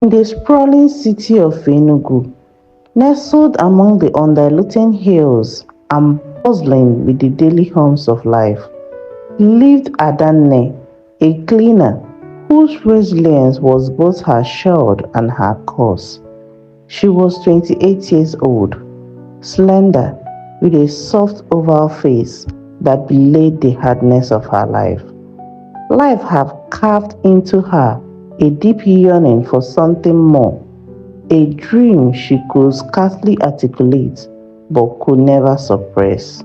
In the sprawling city of Enugu, nestled among the undulating hills and bustling with the daily hums of life, lived Adanne, a cleaner whose resilience was both her shield and her curse. She was 28 years old, slender, with a soft oval face that belied the hardness of her life. Life had carved into her a deep yearning for something more, a dream she could scarcely articulate but could never suppress.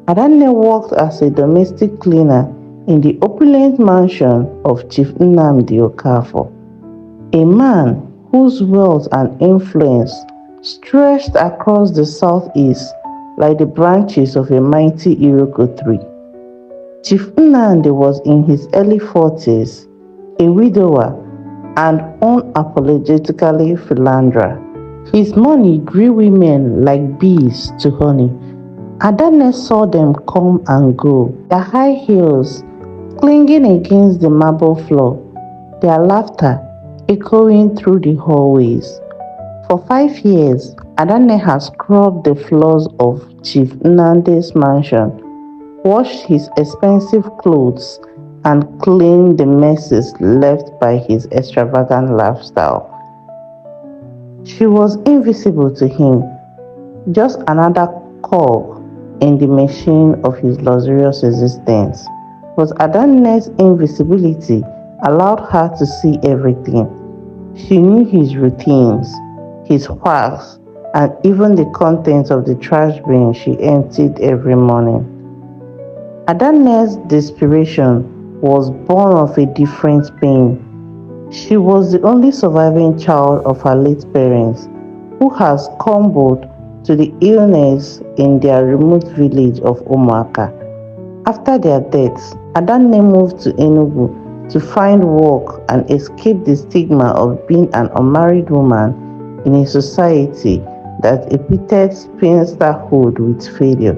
Adanne worked as a domestic cleaner in the opulent mansion of Chief Nnamdi Okafor, a man whose wealth and influence stretched across the southeast like the branches of a mighty Iroko tree. Chief Nnamdi was in his early 40s, a widower and unapologetically philanderer. His money drew women like bees to honey. Adanne saw them come and go, their high heels clinging against the marble floor, their laughter echoing through the hallways. For 5 years, Adanne has scrubbed the floors of Chief Nnamdi's mansion, washed his expensive clothes, and cleaned the messes left by his extravagant lifestyle. She was invisible to him, just another cog in the machine of his luxurious existence. But Adanne's invisibility allowed her to see everything. She knew his routines, his quirks, and even the contents of the trash bin she emptied every morning. Adanne's desperation was born of a different pain. She was the only surviving child of her late parents, who had succumbed to the illness in their remote village of Umuaka. After their deaths, Adanne moved to Enugu to find work and escape the stigma of being an unmarried woman in a society that equated spinsterhood with failure.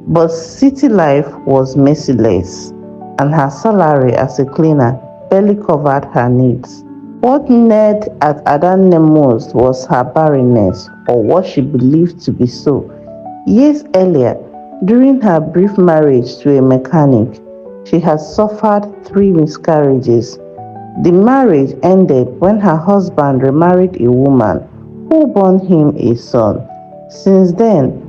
But city life was merciless, and her salary as a cleaner barely covered her needs. What gnawed at Adanne most was her barrenness, or what she believed to be so. Years earlier, during her brief marriage to a mechanic, she had suffered 3 miscarriages. The marriage ended when her husband remarried a woman who bore him a son. Since then,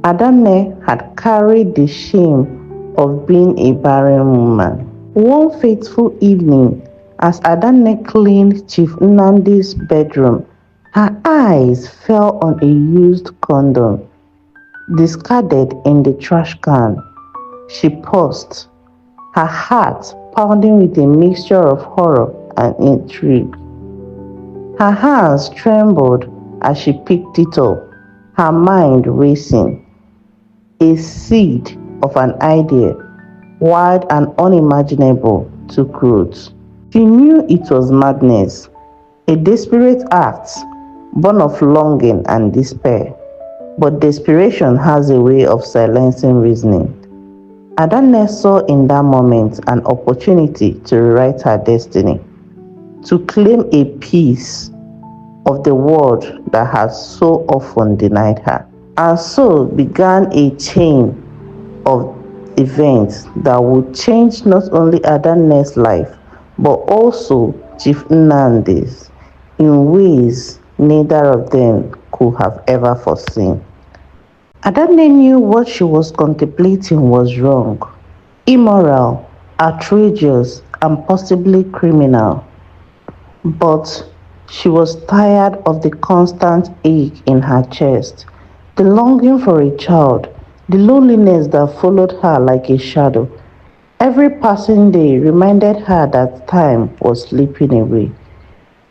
Adanne had carried the shame of being a barren woman. One fateful evening, as Adanne cleaned Chief Nnamdi's bedroom, her eyes fell on a used condom, discarded in the trash can. She paused, her heart pounding with a mixture of horror and intrigue. Her hands trembled as she picked it up, her mind racing. A seed of an idea, wild and unimaginable, took root. She knew it was madness, a desperate act born of longing and despair. But desperation has a way of silencing reasoning. Adanne saw in that moment an opportunity to rewrite her destiny, to claim a piece of the world that had so often denied her. And so began a chain of events that would change not only Adanne's life, but also Chief Nnamdi's, in ways neither of them could have ever foreseen. Adanne knew what she was contemplating was wrong, immoral, outrageous, and possibly criminal. But she was tired of the constant ache in her chest, the longing for a child, the loneliness that followed her like a shadow. Every passing day reminded her that time was slipping away.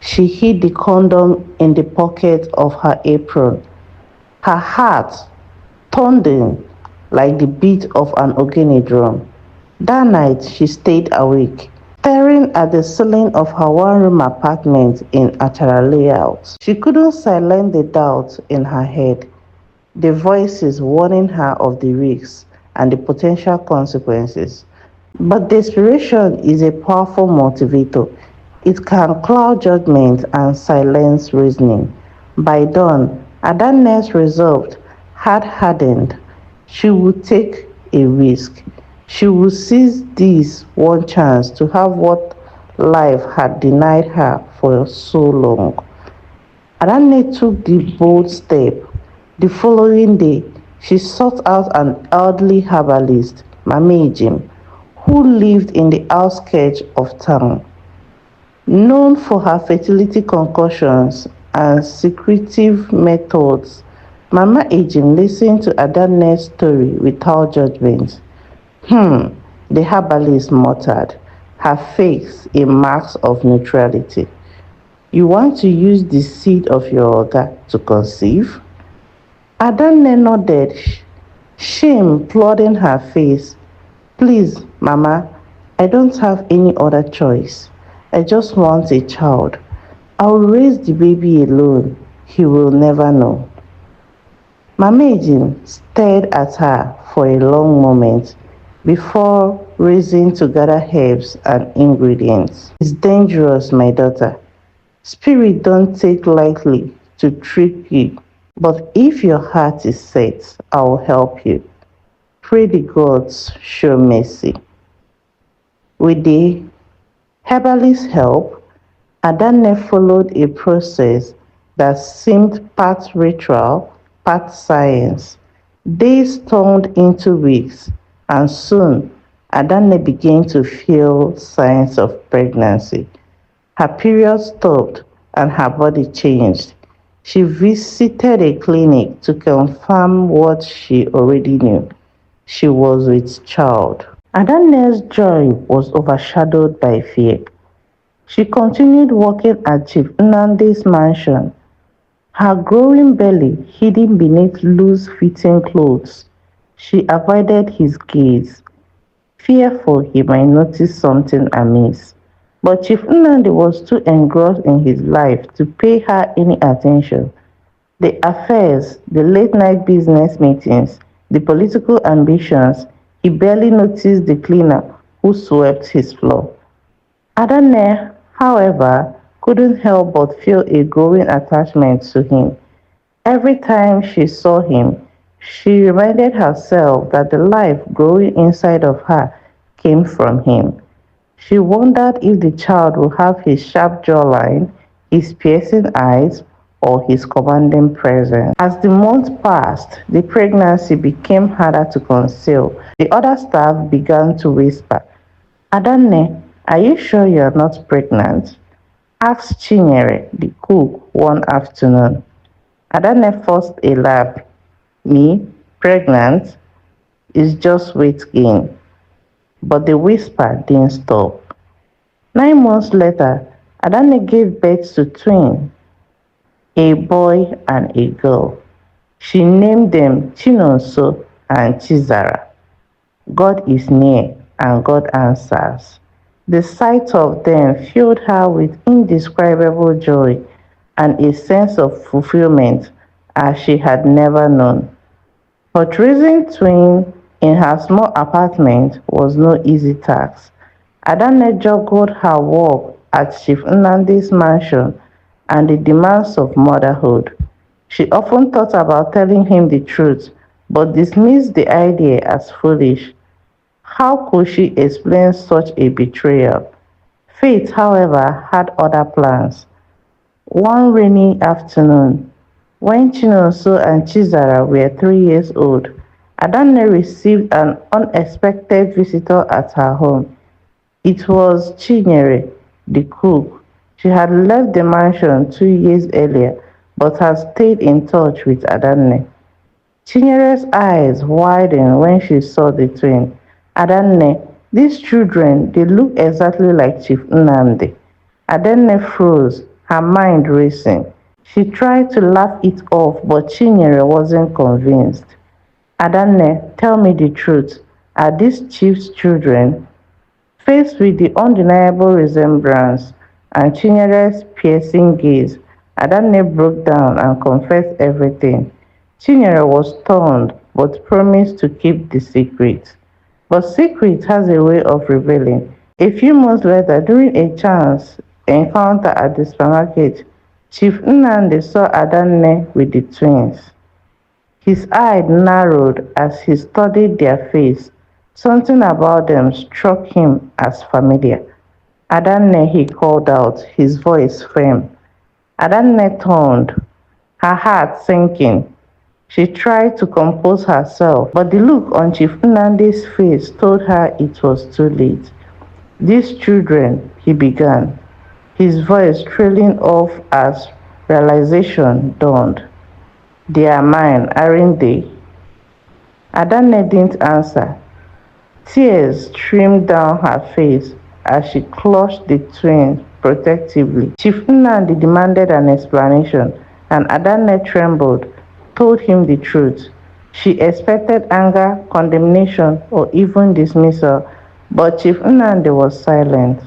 She hid the condom in the pocket of her apron, her heart pounding like the beat of an ogene drum. That night she stayed awake, staring at the ceiling of her one-room apartment in Achara layout. She couldn't silence the doubt in her head, the voices warning her of the risks and the potential consequences. But desperation is a powerful motivator. It can cloud judgment and silence reasoning. By dawn, Adanne's resolve had hardened. She would take a risk. She would seize this one chance to have what life had denied her for so long. Adanne took the bold step. The following day, she sought out an elderly herbalist, Mama Jim, who lived in the outskirts of town. Known for her fertility concoctions and secretive methods, Mama Ejim listened to Adanne's story without judgment. Hmm, the herbalist muttered, her face a mask of neutrality. You want to use the seed of your oga to conceive? Adanne nodded, shame flooding her face. Please, Mama, I don't have any other choice. I just want a child. I'll raise the baby alone. He will never know. Mama Jane stared at her for a long moment before raising to gather herbs and ingredients. It's dangerous, my daughter. Spirit don't take lightly to trick you. But if your heart is set, I will help you. Pray the gods show mercy. With the herbalist's help, Adanne followed a process that seemed part ritual, part science. Days turned into weeks, and soon Adanne began to feel signs of pregnancy. Her period stopped and her body changed. She visited a clinic to confirm what she already knew. She was with child. Adanne's joy was overshadowed by fear. She continued working at Chief Nnamdi's mansion, her growing belly hidden beneath loose-fitting clothes. She avoided his gaze, fearful he might notice something amiss. But Chief Nnamdi was too engrossed in his life to pay her any attention. The affairs, the late-night business meetings, the political ambitions, he barely noticed the cleaner who swept his floor. Adanne, however, couldn't help but feel a growing attachment to him. Every time she saw him, she reminded herself that the life growing inside of her came from him. She wondered if the child would have his sharp jawline, his piercing eyes, or his commanding presence. As the months passed, the pregnancy became harder to conceal. The other staff began to whisper, Adanne, are you sure you're not pregnant? Asked Chinyere, the cook, one afternoon. Adanne forced a laugh. Me? Pregnant? It's just weight gain. But the whisper didn't stop. 9 months later, Adanne gave birth to twins, a boy and a girl. She named them Chinonso and Chizara. God is near and God answers. The sight of them filled her with indescribable joy and a sense of fulfillment as she had never known. But raising twins in her small apartment was no easy task. Adanne juggled her work at Chief Nnamdi's mansion and the demands of motherhood. She often thought about telling him the truth, but dismissed the idea as foolish. How could she explain such a betrayal? Fate, however, had other plans. One rainy afternoon, when Chinonso and Chizara were 3 years old, Adanne received an unexpected visitor at her home. It was Chinyere, the cook. She had left the mansion 2 years earlier, but had stayed in touch with Adanne. Chinyere's eyes widened when she saw the twin. Adanne, these children, they look exactly like Chief Nnamdi. Adanne froze, her mind racing. She tried to laugh it off, but Chinyere wasn't convinced. Adanne, tell me the truth. Are these Chief's children? Faced with the undeniable resemblance and Chinyere's piercing gaze, Adanne broke down and confessed everything. Chinyere was stunned but promised to keep the secret. But secret has a way of revealing. A few months later, during a chance encounter at the supermarket, Chief Nnamdi saw Adanne with the twins. His eye narrowed as he studied their face. Something about them struck him as familiar. Adanne, he called out, his voice firm. Adanne turned, her heart sinking. She tried to compose herself, but the look on Chief Nnamdi's face told her it was too late. These children, he began, his voice trailing off as realization dawned. They are mine, aren't they? Adanne didn't answer. Tears streamed down her face as she clutched the twins protectively. Chief Nnamdi demanded an explanation, and Adanne trembled, told him the truth. She expected anger, condemnation, or even dismissal, but Chief Nnamdi was silent.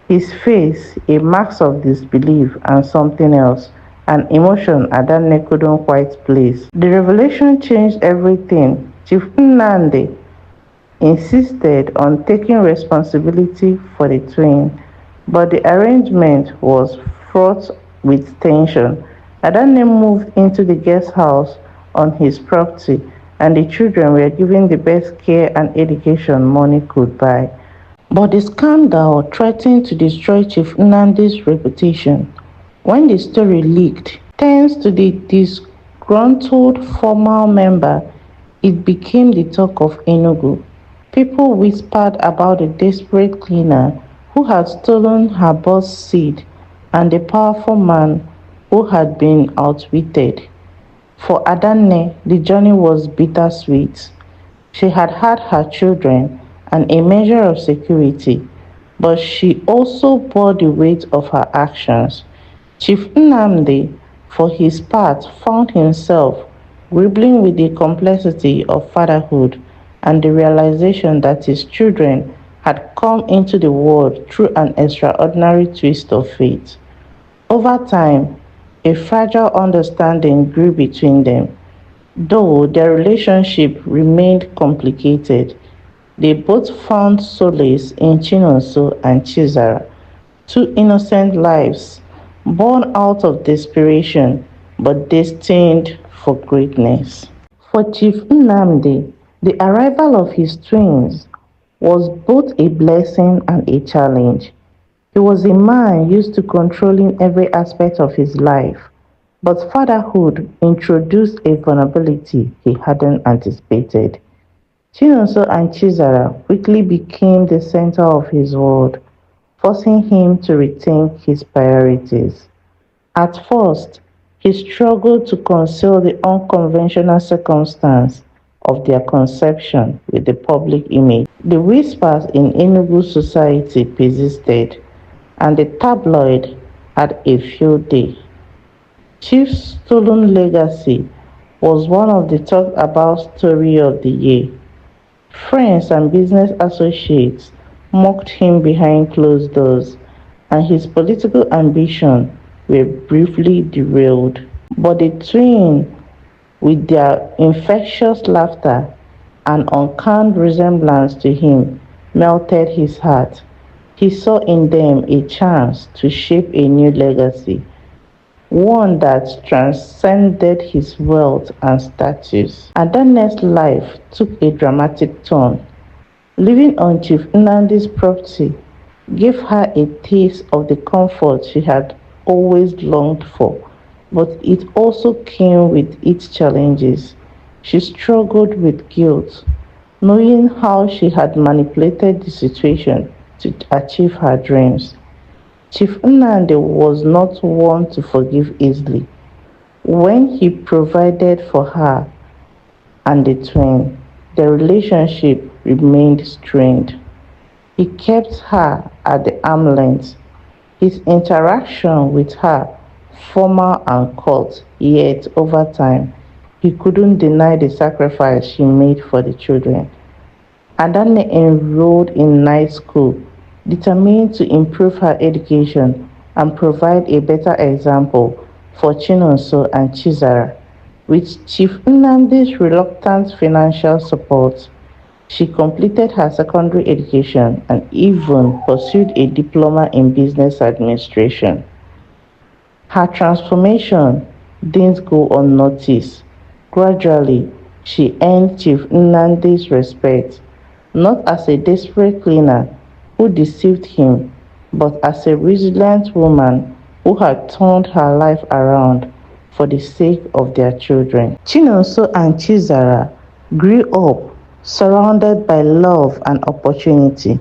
His face a mask of disbelief and something else, an emotion Adanne couldn't quite place. The revelation changed everything. Chief Nnamdi insisted on taking responsibility for the twins, but the arrangement was fraught with tension. Adanne moved into the guest house on his property, and the children were given the best care and education money could buy. But the scandal threatened to destroy Chief Nnamdi's reputation. When the story leaked, thanks to the disgruntled former member, it became the talk of Enugu. People whispered about the desperate cleaner who had stolen her boss seed and the powerful man who had been outwitted. For Adanne, the journey was bittersweet. She had had her children and a measure of security, but she also bore the weight of her actions. Chief Nnamdi, for his part, found himself grappling with the complexity of fatherhood and the realization that his children had come into the world through an extraordinary twist of fate. Over time, a fragile understanding grew between them. Though their relationship remained complicated, they both found solace in Chinonso and Chizara, two innocent lives born out of desperation but destined for greatness. For Chief Nnamdi, the arrival of his twins was both a blessing and a challenge. He was a man used to controlling every aspect of his life, but fatherhood introduced a vulnerability he hadn't anticipated. Chinonso and Chizara quickly became the center of his world, forcing him to rethink his priorities. At first, he struggled to conceal the unconventional circumstance of their conception with the public image. The whispers in Enugu society persisted, and the tabloid had a field day. Chief's stolen legacy was one of the talked about story of the year. Friends and business associates mocked him behind closed doors, and his political ambitions were briefly derailed. But the twins, with their infectious laughter and uncanny resemblance to him, melted his heart. He saw in them a chance to shape a new legacy, one that transcended his wealth and status. Adanne's life took a dramatic turn. Living on Chief Nnamdi's property gave her a taste of the comfort she had always longed for, but it also came with its challenges. She struggled with guilt, knowing how she had manipulated the situation to achieve her dreams. Chief Nnamdi was not one to forgive easily. When he provided for her and the twin, the relationship remained strained. He kept her at the arm's length, his interaction with her formal and curt, yet over time, he couldn't deny the sacrifice she made for the children. Adanne enrolled in night school, determined to improve her education and provide a better example for Chinonso and Chizara. With Chief Nnamdi's reluctant financial support, She completed her secondary education and even pursued a diploma in business administration. Her transformation didn't go unnoticed. Gradually, she earned Chief Nnamdi's respect, not as a desperate cleaner who deceived him, but as a resilient woman who had turned her life around for the sake of their children. Chinonso and Chizara grew up surrounded by love and opportunity,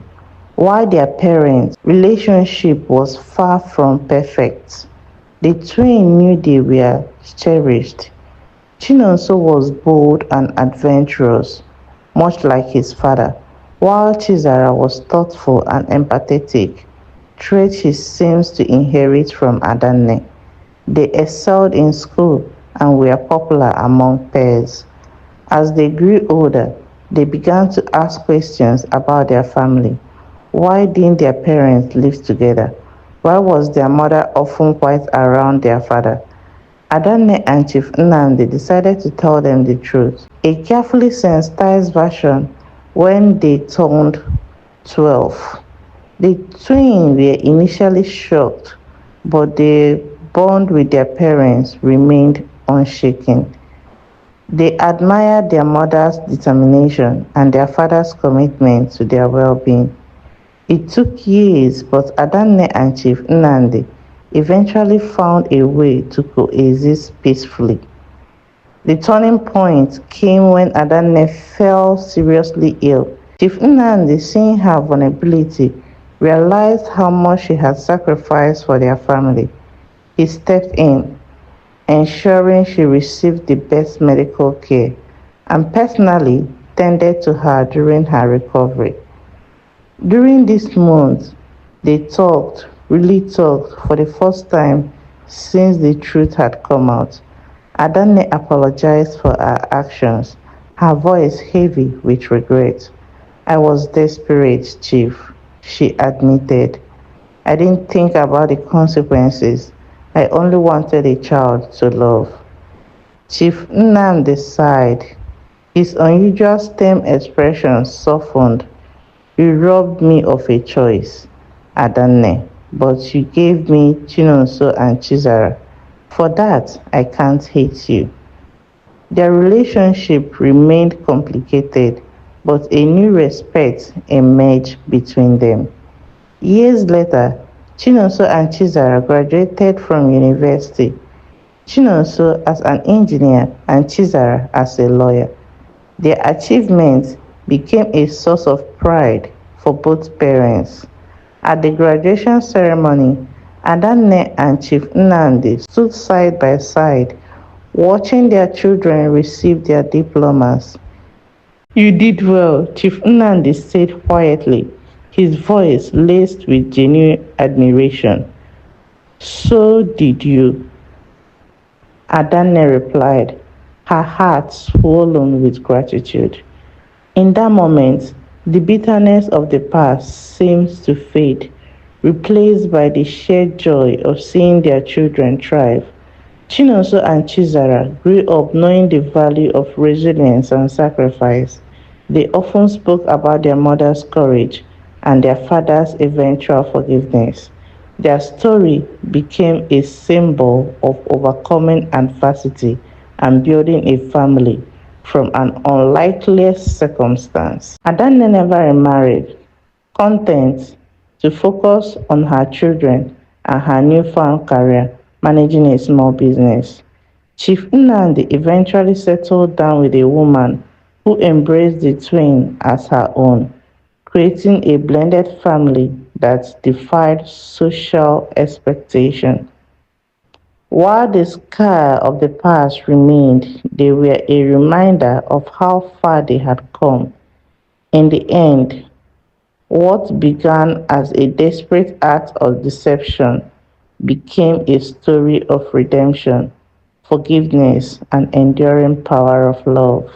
while their parents' relationship was far from perfect. The twins knew they were cherished. Chinonso was bold and adventurous, much like his father, while Chizara was thoughtful and empathetic, traits he seems to inherit from Adanne. They excelled in school and were popular among peers. As they grew older, they began to ask questions about their family. Why didn't their parents live together? Why was their mother often quiet around their father? Adanne and Chief Nnamdi decided to tell them the truth. A carefully sensitized version when they turned 12. The twins were initially shocked, but their bond with their parents remained unshaken. They admired their mother's determination and their father's commitment to their well-being. It took years, but Adanne and Chief Nnamdi eventually found a way to coexist peacefully. The turning point came when Adanne fell seriously ill. Chief Nnamdi, seeing her vulnerability, realized how much she had sacrificed for their family. He stepped in, ensuring she received the best medical care, and personally tended to her during her recovery. During this month, they talked, really talked, for the first time since the truth had come out. Adanne apologized for her actions, her voice heavy with regret. I was desperate, Chief, she admitted. I didn't think about the consequences. I only wanted a child to love. Chief Nnamdi sighed. His unusual stern expression softened. You robbed me of a choice, Adanne, but you gave me Chinonso and Chizara. For that, I can't hate you. Their relationship remained complicated, but a new respect emerged between them. Years later, Chinonso and Chizara graduated from university, Chinonso as an engineer and Chizara as a lawyer. Their achievements became a source of pride for both parents. At the graduation ceremony, Adanne and Chief Nnamdi stood side by side, watching their children receive their diplomas. You did well, Chief Nnamdi said quietly, his voice laced with genuine admiration. So did you, Adanne replied, her heart swollen with gratitude. In that moment, the bitterness of the past seems to fade, replaced by the shared joy of seeing their children thrive. Chinonso and Chizara grew up knowing the value of resilience and sacrifice. They often spoke about their mother's courage and their father's eventual forgiveness. Their story became a symbol of overcoming adversity and building a family from an unlikely circumstance. Adanne never remarried, content to focus on her children and her newfound career managing a small business. Chief Nnamdi eventually settled down with a woman who embraced the twin as her own, creating a blended family that defied social expectation. While the scar of the past remained, they were a reminder of how far they had come. In the end, what began as a desperate act of deception became a story of redemption, forgiveness, and enduring power of love.